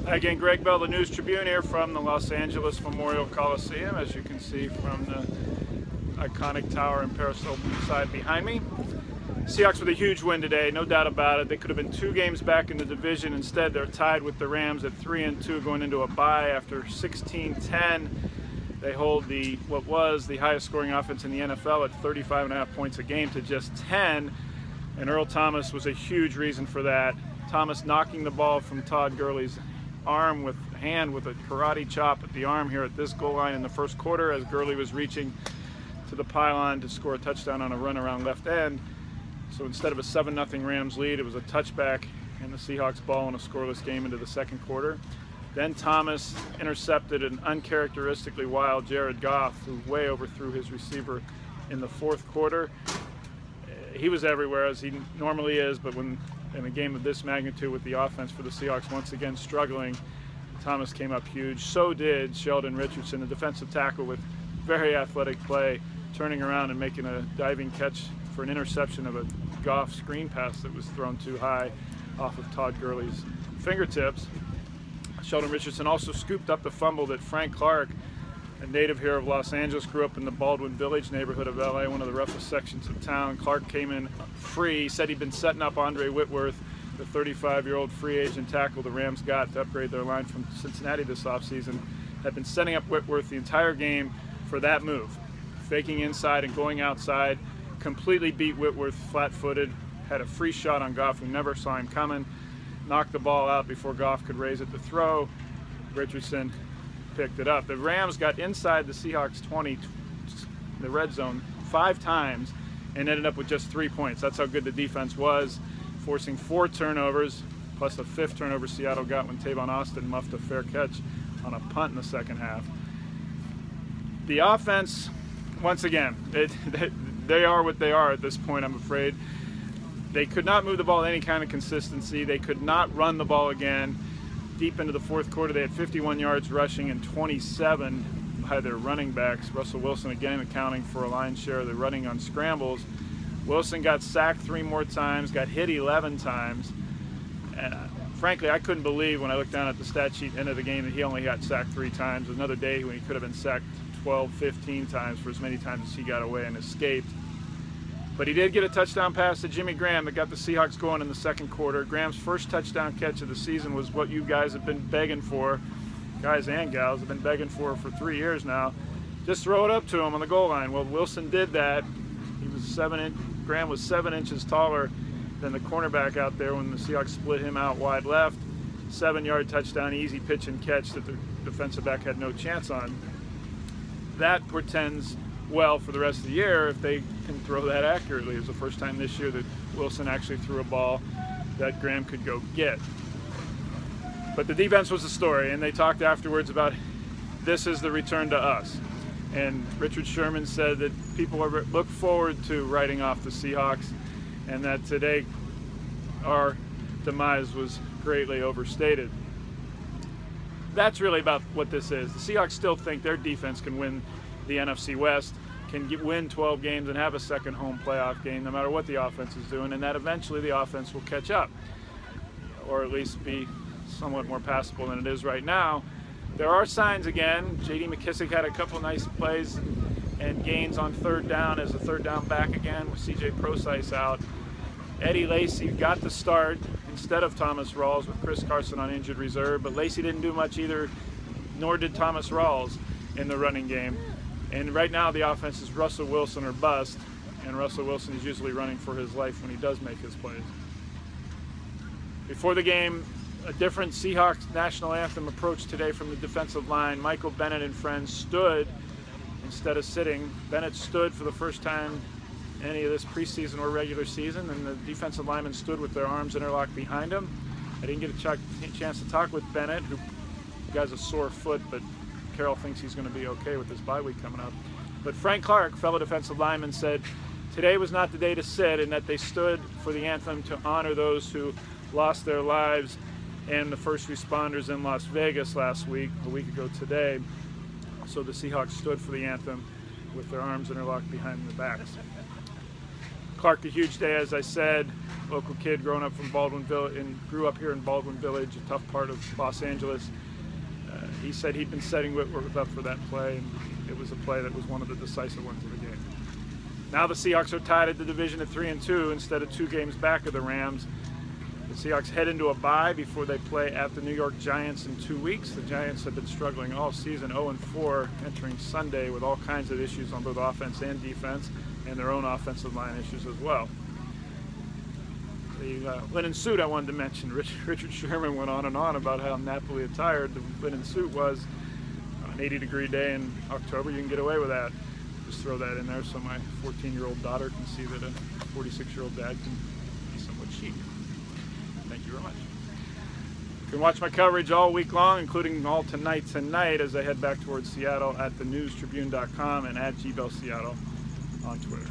Again, Greg Bell, the News Tribune here from the Los Angeles Memorial Coliseum, as you can see from the iconic tower and peristyle side behind me. Seahawks with a huge win today, no doubt about it. They could have been 2 games back in the division. Instead, they're tied with the Rams at 3-2 going into a bye after 16-10. They hold what was the highest scoring offense in the NFL at 35.5 points a game to just 10. And Earl Thomas was a huge reason for that. Thomas knocking the ball from Todd Gurley's hand with a karate chop at the arm here at this goal line in the first quarter as Gurley was reaching to the pylon to score a touchdown on a run around left end. So instead of a 7-0 Rams lead, it was a touchback and the Seahawks ball in a scoreless game into the second quarter. Then Thomas intercepted an uncharacteristically wild Jared Goff, who way overthrew his receiver in the fourth quarter. He was everywhere, as he normally is, but when in a game of this magnitude with the offense for the Seahawks once again struggling, Thomas came up huge. So did Sheldon Richardson, the defensive tackle, with very athletic play, turning around and making a diving catch for an interception of a Goff screen pass that was thrown too high off of Todd Gurley's fingertips. Sheldon Richardson also scooped up the fumble that Frank Clark, a native here of Los Angeles, grew up in the Baldwin Village neighborhood of LA, one of the roughest sections of town. Clark came in free, said he'd been setting up Andre Whitworth, the 35-year-old free agent tackle the Rams got to upgrade their line from Cincinnati this offseason. Had been setting up Whitworth the entire game for that move, faking inside and going outside, completely beat Whitworth flat-footed, had a free shot on Goff, who never saw him coming, knocked the ball out before Goff could raise it to throw. Richardson picked it up. The Rams got inside the Seahawks 20, the red zone, 5 times and ended up with just 3 points. That's how good the defense was, forcing 4 turnovers, plus a 5th turnover Seattle got when Tavon Austin muffed a fair catch on a punt in the second half. The offense, once again, they are what they are at this point, I'm afraid. They could not move the ball with any kind of consistency. They could not run the ball again. Deep into the fourth quarter, they had 51 yards rushing and 27 by their running backs. Russell Wilson again accounting for a lion's share of the running on scrambles. Wilson got sacked 3 more times, got hit 11 times. And frankly, I couldn't believe when I looked down at the stat sheet at the end of the game that he only got sacked 3 times. Another day when he could have been sacked 12, 15 times for as many times as he got away and escaped. But he did get a touchdown pass to Jimmy Graham that got the Seahawks going in the second quarter. Graham's first touchdown catch of the season was what you guys have been begging for, guys and gals have been begging for 3 years now. Just throw it up to him on the goal line. Well, Wilson did that. He was Graham was 7 inches taller than the cornerback out there when the Seahawks split him out wide left. 7-yard touchdown, easy pitch and catch that the defensive back had no chance on. That portends well for the rest of the year if they can throw that accurately. It was the first time this year that Wilson actually threw a ball that Graham could go get. But the defense was the story, and they talked afterwards about this is the return to us. And Richard Sherman said that people look forward to writing off the Seahawks, and that today our demise was greatly overstated. That's really about what this is. The Seahawks still think their defense can win the NFC West, can win 12 games and have a second home playoff game no matter what the offense is doing, and that eventually the offense will catch up, or at least be somewhat more passable than it is right now. There are signs again. J.D. McKissick had a couple nice plays and gains on third down as a third down back again with C.J. Procise out. Eddie Lacy got the start instead of Thomas Rawls with Chris Carson on injured reserve, but Lacy didn't do much either, nor did Thomas Rawls in the running game. And right now the offense is Russell Wilson or bust, and Russell Wilson is usually running for his life when he does make his plays. Before the game, a different Seahawks national anthem approach today from the defensive line. Michael Bennett and friends stood instead of sitting. Bennett stood for the first time any of this preseason or regular season, and the defensive linemen stood with their arms interlocked behind him. I didn't get a chance to talk with Bennett, who has a sore foot, but Carroll thinks he's going to be okay with this bye week coming up. But Frank Clark, fellow defensive lineman, said today was not the day to sit, and that they stood for the anthem to honor those who lost their lives and the first responders in Las Vegas last week, a week ago today. So the Seahawks stood for the anthem with their arms interlocked behind their backs. Clark, a huge day, as I said. local kid growing up from Baldwinville and grew up here in Baldwin Village, a tough part of Los Angeles. He said he'd been setting Whitworth up for that play, and it was a play that was one of the decisive ones of the game. Now the Seahawks are tied at the division at 3-2 instead of 2 games back of the Rams. The Seahawks head into a bye before they play at the New York Giants in 2 weeks. The Giants have been struggling all season, 0-4, entering Sunday with all kinds of issues on both offense and defense, and their own offensive line issues as well. The linen suit I wanted to mention, Richard Sherman went on and on about how nappily attired the linen suit was. On an 80-degree day in October, you can get away with that. Just throw that in there so my 14-year-old daughter can see that a 46-year-old dad can be somewhat chic. Thank you very much. You can watch my coverage all week long, including all tonight as I head back towards Seattle at thenewstribune.com and at gbellseattle on Twitter.